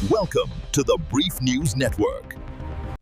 Welcome to the Brief News Network.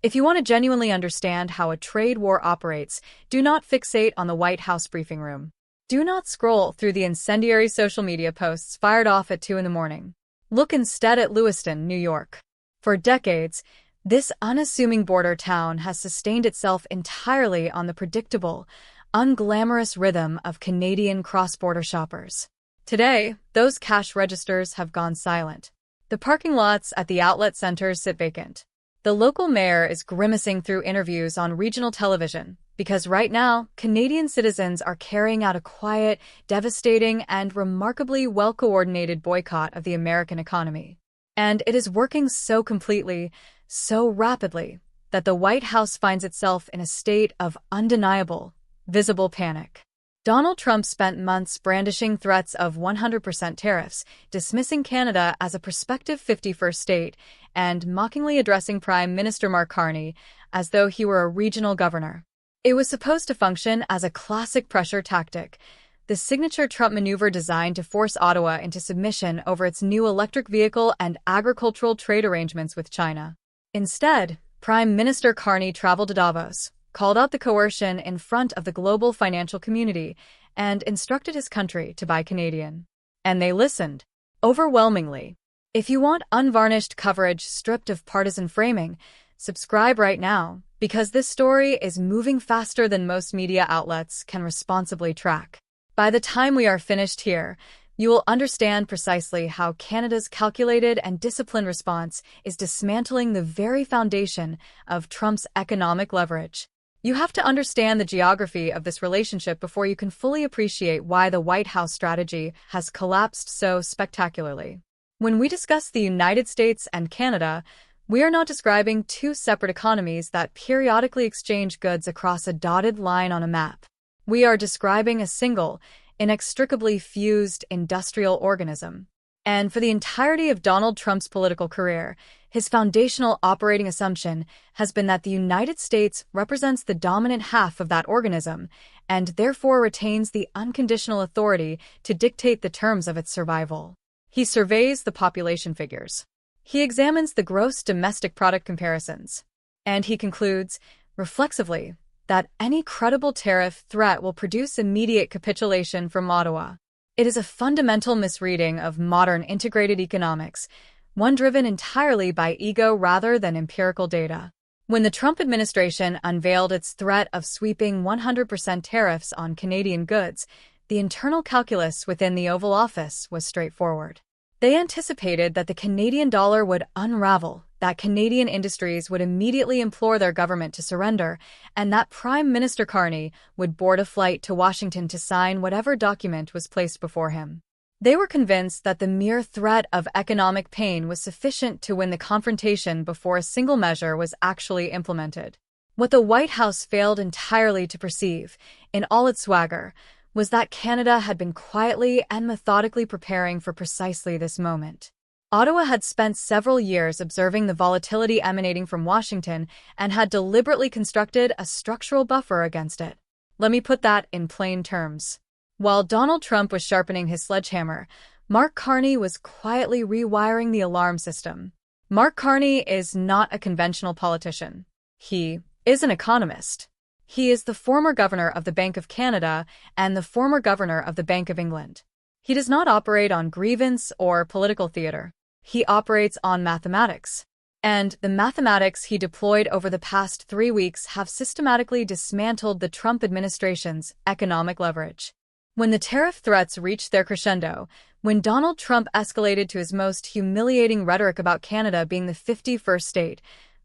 If you want to genuinely understand how a trade war operates, do not fixate on the White House briefing room. Do not scroll through the incendiary social media posts fired off at 2 in the morning. Look instead at Lewiston, New York. For decades, this unassuming border town has sustained itself entirely on the predictable, unglamorous rhythm of Canadian cross-border shoppers. Today, those cash registers have gone silent. The parking lots at the outlet centers sit vacant. The local mayor is grimacing through interviews on regional television because right now, Canadian citizens are carrying out a quiet, devastating, and remarkably well-coordinated boycott of the American economy. And it is working so completely, so rapidly, that the White House finds itself in a state of undeniable, visible panic. Donald Trump spent months brandishing threats of 100% tariffs, dismissing Canada as a prospective 51st state, and mockingly addressing Prime Minister Mark Carney as though he were a regional governor. It was supposed to function as a classic pressure tactic, the signature Trump maneuver designed to force Ottawa into submission over its new electric vehicle and agricultural trade arrangements with China. Instead, Prime Minister Carney traveled to Davos, called out the coercion in front of the global financial community, and instructed his country to buy Canadian. And they listened, overwhelmingly. If you want unvarnished coverage stripped of partisan framing, subscribe right now, because this story is moving faster than most media outlets can responsibly track. By the time we are finished here, you will understand precisely how Canada's calculated and disciplined response is dismantling the very foundation of Trump's economic leverage. You have to understand the geography of this relationship before you can fully appreciate why the White House strategy has collapsed so spectacularly. When we discuss the United States and Canada, we are not describing two separate economies that periodically exchange goods across a dotted line on a map. We are describing a single, inextricably fused industrial organism. And for the entirety of Donald Trump's political career, his foundational operating assumption has been that the United States represents the dominant half of that organism and therefore retains the unconditional authority to dictate the terms of its survival. He surveys the population figures. He examines the gross domestic product comparisons. And he concludes, reflexively, that any credible tariff threat will produce immediate capitulation from Ottawa. It is a fundamental misreading of modern integrated economics, one driven entirely by ego rather than empirical data. When the Trump administration unveiled its threat of sweeping 100% tariffs on Canadian goods, the internal calculus within the Oval Office was straightforward. They anticipated that the Canadian dollar would unravel, that Canadian industries would immediately implore their government to surrender, and that Prime Minister Carney would board a flight to Washington to sign whatever document was placed before him. They were convinced that the mere threat of economic pain was sufficient to win the confrontation before a single measure was actually implemented. What the White House failed entirely to perceive, in all its swagger, was that Canada had been quietly and methodically preparing for precisely this moment. Ottawa had spent several years observing the volatility emanating from Washington and had deliberately constructed a structural buffer against it. Let me put that in plain terms. While Donald Trump was sharpening his sledgehammer, Mark Carney was quietly rewiring the alarm system. Mark Carney is not a conventional politician. He is an economist. He is the former governor of the Bank of Canada and the former governor of the Bank of England. He does not operate on grievance or political theater. He operates on mathematics. And the mathematics he deployed over the past 3 weeks have systematically dismantled the Trump administration's economic leverage. When the tariff threats reached their crescendo, when Donald Trump escalated to his most humiliating rhetoric about Canada being the 51st state,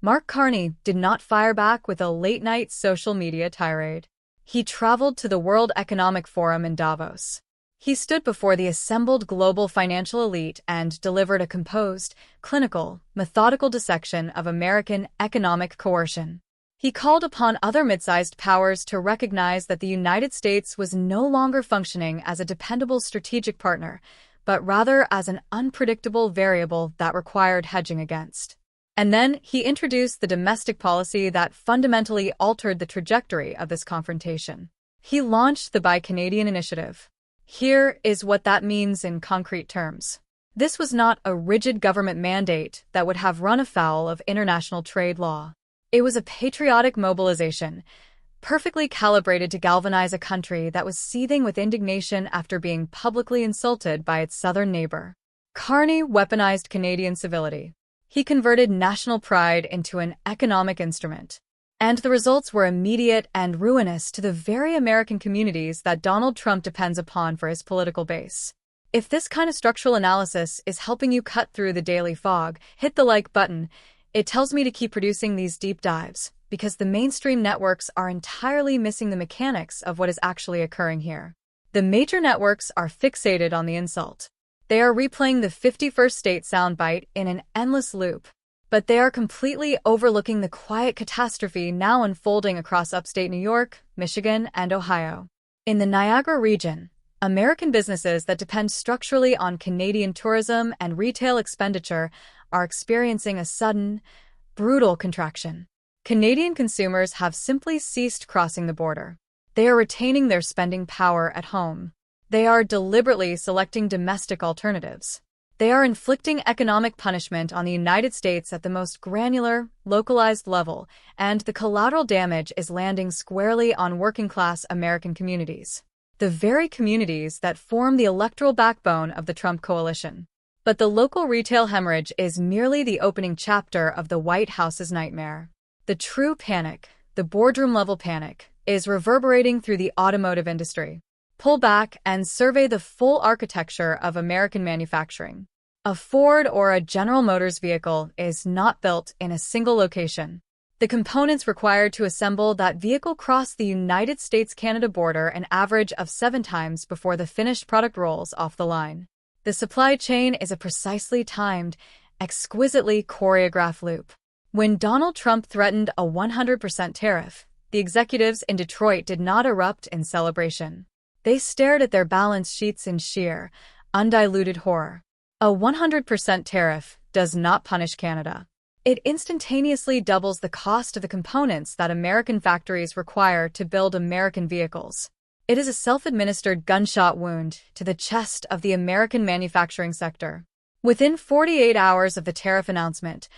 Mark Carney did not fire back with a late-night social media tirade. He traveled to the World Economic Forum in Davos. He stood before the assembled global financial elite and delivered a composed, clinical, methodical dissection of American economic coercion. He called upon other mid-sized powers to recognize that the United States was no longer functioning as a dependable strategic partner, but rather as an unpredictable variable that required hedging against. And then he introduced the domestic policy that fundamentally altered the trajectory of this confrontation. He launched the Buy Canadian initiative. Here is what that means in concrete terms. This was not a rigid government mandate that would have run afoul of international trade law. It was a patriotic mobilization, perfectly calibrated to galvanize a country that was seething with indignation after being publicly insulted by its southern neighbor. Carney weaponized Canadian civility. He converted national pride into an economic instrument. And the results were immediate and ruinous to the very American communities that Donald Trump depends upon for his political base. If this kind of structural analysis is helping you cut through the daily fog, hit the like button. It tells me to keep producing these deep dives, because the mainstream networks are entirely missing the mechanics of what is actually occurring here. The major networks are fixated on the insult. They are replaying the 51st state soundbite in an endless loop. But they are completely overlooking the quiet catastrophe now unfolding across upstate New York, Michigan, and Ohio. In the Niagara region, American businesses that depend structurally on Canadian tourism and retail expenditure are experiencing a sudden, brutal contraction. Canadian consumers have simply ceased crossing the border. They are retaining their spending power at home. They are deliberately selecting domestic alternatives. They are inflicting economic punishment on the United States at the most granular, localized level, and the collateral damage is landing squarely on working-class American communities. The very communities that form the electoral backbone of the Trump coalition. But the local retail hemorrhage is merely the opening chapter of the White House's nightmare. The true panic, the boardroom-level panic, is reverberating through the automotive industry. Pull back and survey the full architecture of American manufacturing. A Ford or a General Motors vehicle is not built in a single location. The components required to assemble that vehicle cross the United States-Canada border an average of 7 times before the finished product rolls off the line. The supply chain is a precisely timed, exquisitely choreographed loop. When Donald Trump threatened a 100% tariff, the executives in Detroit did not erupt in celebration. They stared at their balance sheets in sheer, undiluted horror. A 100% tariff does not punish Canada. It instantaneously doubles the cost of the components that American factories require to build American vehicles. It is a self-administered gunshot wound to the chest of the American manufacturing sector. Within 48 hours of the tariff announcement,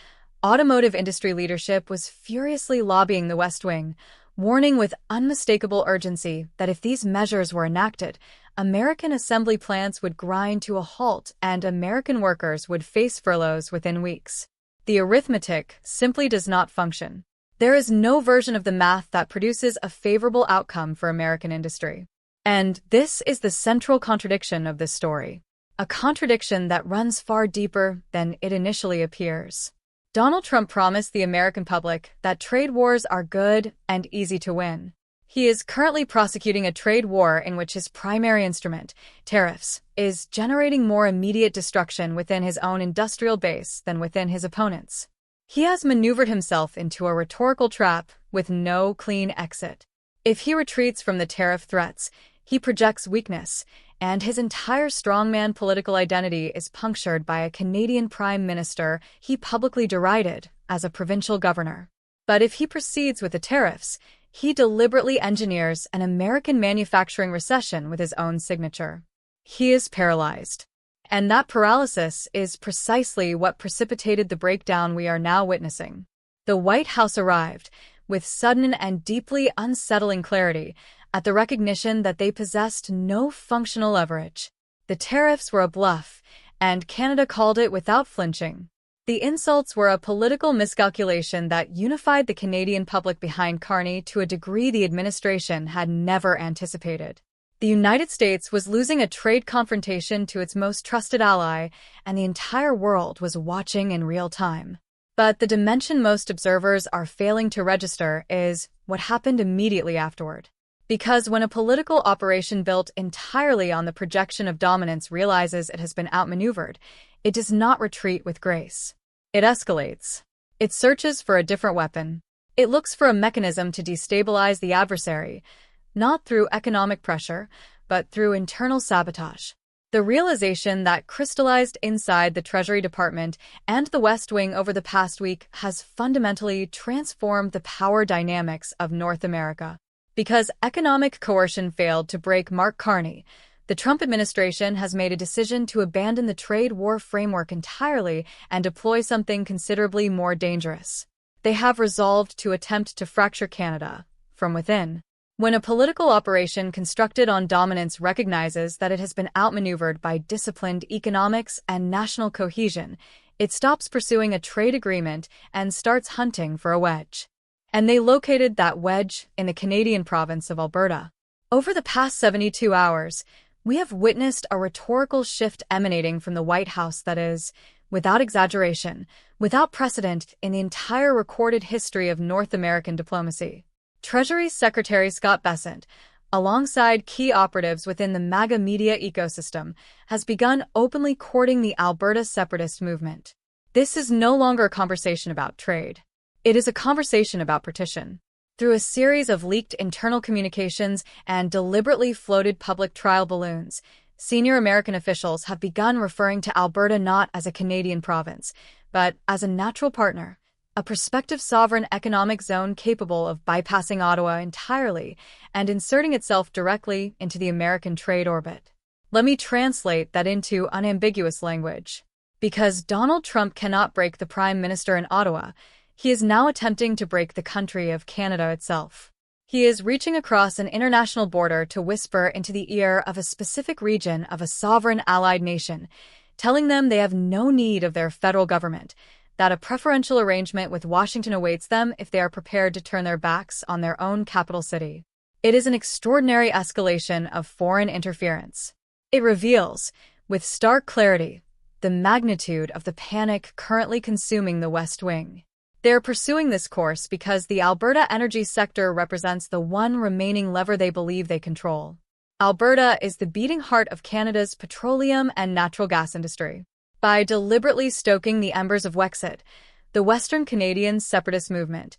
automotive industry leadership was furiously lobbying the West Wing, warning with unmistakable urgency that if these measures were enacted, American assembly plants would grind to a halt and American workers would face furloughs within weeks. The arithmetic simply does not function. There is no version of the math that produces a favorable outcome for American industry. And this is the central contradiction of this story. A contradiction that runs far deeper than it initially appears. Donald Trump promised the American public that trade wars are good and easy to win. He is currently prosecuting a trade war in which his primary instrument, tariffs, is generating more immediate destruction within his own industrial base than within his opponents. He has maneuvered himself into a rhetorical trap with no clean exit. If he retreats from the tariff threats, he projects weakness, and his entire strongman political identity is punctured by a Canadian prime minister he publicly derided as a provincial governor. But if he proceeds with the tariffs, he deliberately engineers an American manufacturing recession with his own signature. He is paralyzed. And that paralysis is precisely what precipitated the breakdown we are now witnessing. The White House arrived, with sudden and deeply unsettling clarity, at the recognition that they possessed no functional leverage. The tariffs were a bluff, and Canada called it without flinching. The insults were a political miscalculation that unified the Canadian public behind Carney to a degree the administration had never anticipated. The United States was losing a trade confrontation to its most trusted ally, and the entire world was watching in real time. But the dimension most observers are failing to register is what happened immediately afterward. Because when a political operation built entirely on the projection of dominance realizes it has been outmaneuvered, it does not retreat with grace. It escalates. It searches for a different weapon. It looks for a mechanism to destabilize the adversary, not through economic pressure, but through internal sabotage. The realization that crystallized inside the Treasury Department and the West Wing over the past week has fundamentally transformed the power dynamics of North America. Because economic coercion failed to break Mark Carney, The Trump administration has made a decision to abandon the trade war framework entirely and deploy something considerably more dangerous. They have resolved to attempt to fracture Canada from within. When a political operation constructed on dominance recognizes that it has been outmaneuvered by disciplined economics and national cohesion, it stops pursuing a trade agreement and starts hunting for a wedge. And they located that wedge in the Canadian province of Alberta. Over the past 72 hours, we have witnessed a rhetorical shift emanating from the White House that is, without exaggeration, without precedent in the entire recorded history of North American diplomacy. Treasury Secretary Scott Bessent, alongside key operatives within the MAGA media ecosystem, has begun openly courting the Alberta separatist movement. This is no longer a conversation about trade. It is a conversation about partition. Through a series of leaked internal communications and deliberately floated public trial balloons, senior American officials have begun referring to Alberta not as a Canadian province, but as a natural partner, a prospective sovereign economic zone capable of bypassing Ottawa entirely and inserting itself directly into the American trade orbit. Let me translate that into unambiguous language. Because Donald Trump cannot break the Prime Minister in Ottawa, he is now attempting to break the country of Canada itself. He is reaching across an international border to whisper into the ear of a specific region of a sovereign allied nation, telling them they have no need of their federal government, that a preferential arrangement with Washington awaits them if they are prepared to turn their backs on their own capital city. It is an extraordinary escalation of foreign interference. It reveals, with stark clarity, the magnitude of the panic currently consuming the West Wing. They are pursuing this course because the Alberta energy sector represents the one remaining lever they believe they control. Alberta is the beating heart of Canada's petroleum and natural gas industry. By deliberately stoking the embers of Wexit, the Western Canadian separatist movement,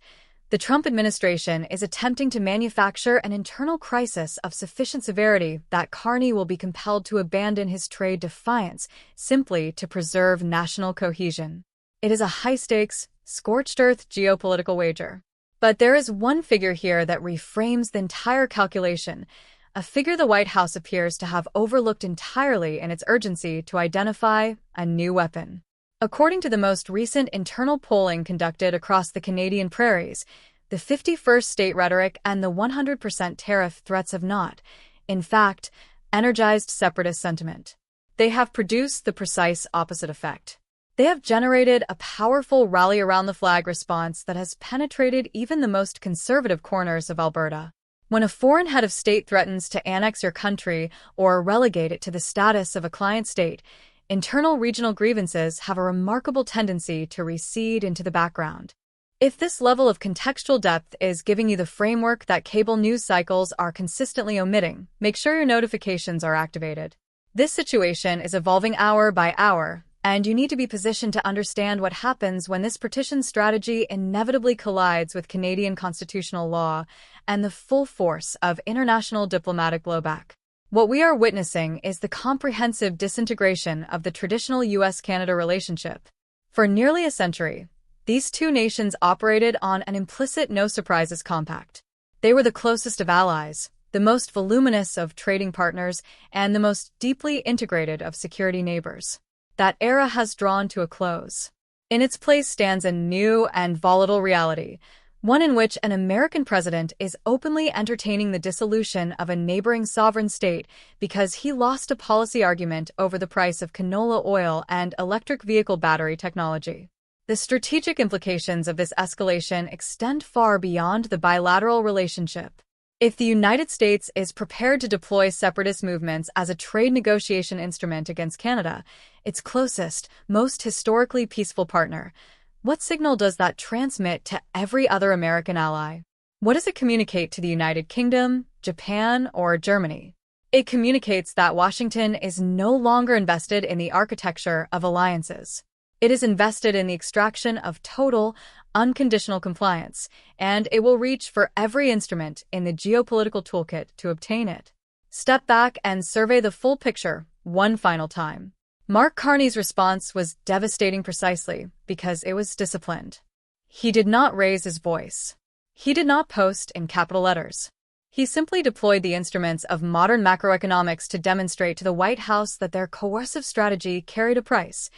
the Trump administration is attempting to manufacture an internal crisis of sufficient severity that Carney will be compelled to abandon his trade defiance simply to preserve national cohesion. It is a high-stakes, scorched-earth geopolitical wager. But there is one figure here that reframes the entire calculation, a figure the White House appears to have overlooked entirely in its urgency to identify a new weapon. According to the most recent internal polling conducted across the Canadian prairies, the 51st state rhetoric and the 100% tariff threats have not, in fact, energized separatist sentiment. They have produced the precise opposite effect. They have generated a powerful rally-around-the-flag response that has penetrated even the most conservative corners of Alberta. When a foreign head of state threatens to annex your country or relegate it to the status of a client state, internal regional grievances have a remarkable tendency to recede into the background. If this level of contextual depth is giving you the framework that cable news cycles are consistently omitting, make sure your notifications are activated. This situation is evolving hour by hour, and you need to be positioned to understand what happens when this partition strategy inevitably collides with Canadian constitutional law and the full force of international diplomatic blowback. What we are witnessing is the comprehensive disintegration of the traditional U.S.-Canada relationship. For nearly a century, these two nations operated on an implicit no-surprises compact. They were the closest of allies, the most voluminous of trading partners, and the most deeply integrated of security neighbors. That era has drawn to a close. In its place stands a new and volatile reality, one in which an American president is openly entertaining the dissolution of a neighboring sovereign state because he lost a policy argument over the price of canola oil and electric vehicle battery technology. The strategic implications of this escalation extend far beyond the bilateral relationship. If the United States is prepared to deploy separatist movements as a trade negotiation instrument against Canada, its closest, most historically peaceful partner, what signal does that transmit to every other American ally? What does it communicate to the United Kingdom, Japan, or Germany? It communicates that Washington is no longer invested in the architecture of alliances. It is invested in the extraction of total, unconditional compliance, and it will reach for every instrument in the geopolitical toolkit to obtain it. Step back and survey the full picture one final time. Mark Carney's response was devastating precisely because it was disciplined. He did not raise his voice. He did not post in capital letters. He simply deployed the instruments of modern macroeconomics to demonstrate to the White House that their coercive strategy carried a price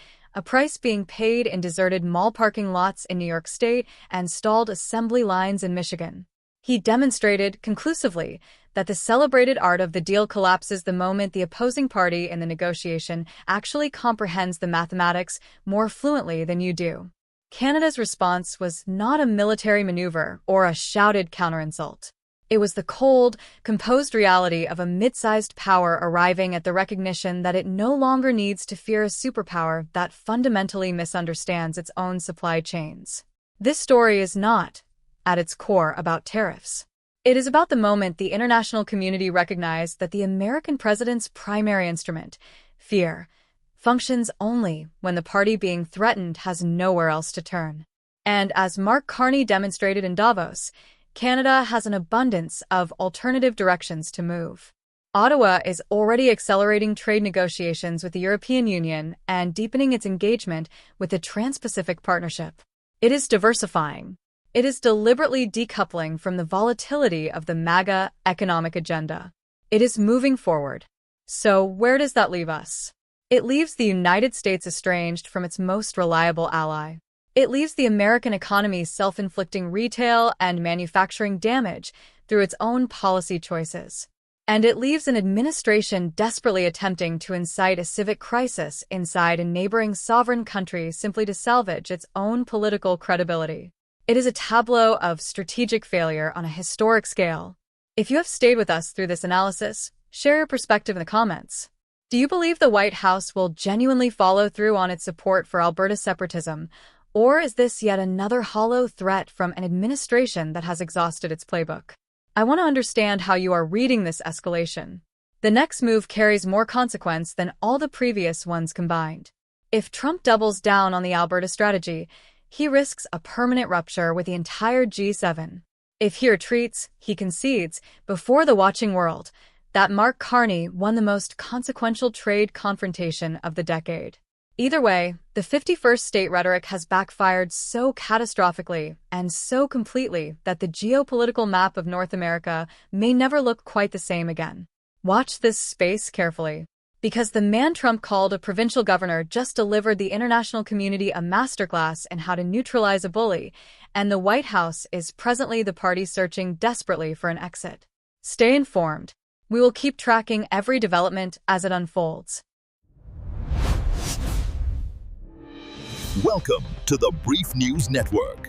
being paid in deserted mall parking lots in New York State and stalled assembly lines in Michigan. He demonstrated, conclusively, that the celebrated art of the deal collapses the moment the opposing party in the negotiation actually comprehends the mathematics more fluently than you do. Canada's response was not a military maneuver or a shouted counterinsults. It was the cold, composed reality of a mid-sized power arriving at the recognition that it no longer needs to fear a superpower that fundamentally misunderstands its own supply chains. This story is not, at its core, about tariffs. It is about the moment the international community recognized that the American president's primary instrument, fear, functions only when the party being threatened has nowhere else to turn. And as Mark Carney demonstrated in Davos, Canada has an abundance of alternative directions to move. Ottawa is already accelerating trade negotiations with the European Union and deepening its engagement with the Trans-Pacific Partnership. It is diversifying. It is deliberately decoupling from the volatility of the MAGA economic agenda. It is moving forward. So where does that leave us? It leaves the United States estranged from its most reliable ally. It leaves the American economy self-inflicting retail and manufacturing damage through its own policy choices. And it leaves an administration desperately attempting to incite a civic crisis inside a neighboring sovereign country simply to salvage its own political credibility. It is a tableau of strategic failure on a historic scale. If you have stayed with us through this analysis, share your perspective in the comments. Do you believe the White House will genuinely follow through on its support for Alberta separatism, or is this yet another hollow threat from an administration that has exhausted its playbook? I want to understand how you are reading this escalation. The next move carries more consequence than all the previous ones combined. If Trump doubles down on the Alberta strategy, he risks a permanent rupture with the entire G7. If he retreats, he concedes, before the watching world, that Mark Carney won the most consequential trade confrontation of the decade. Either way, the 51st state rhetoric has backfired so catastrophically and so completely that the geopolitical map of North America may never look quite the same again. Watch this space carefully, because the man Trump called a provincial governor just delivered the international community a masterclass in how to neutralize a bully, and the White House is presently the party searching desperately for an exit. Stay informed. We will keep tracking every development as it unfolds. Welcome to the Brief News Network.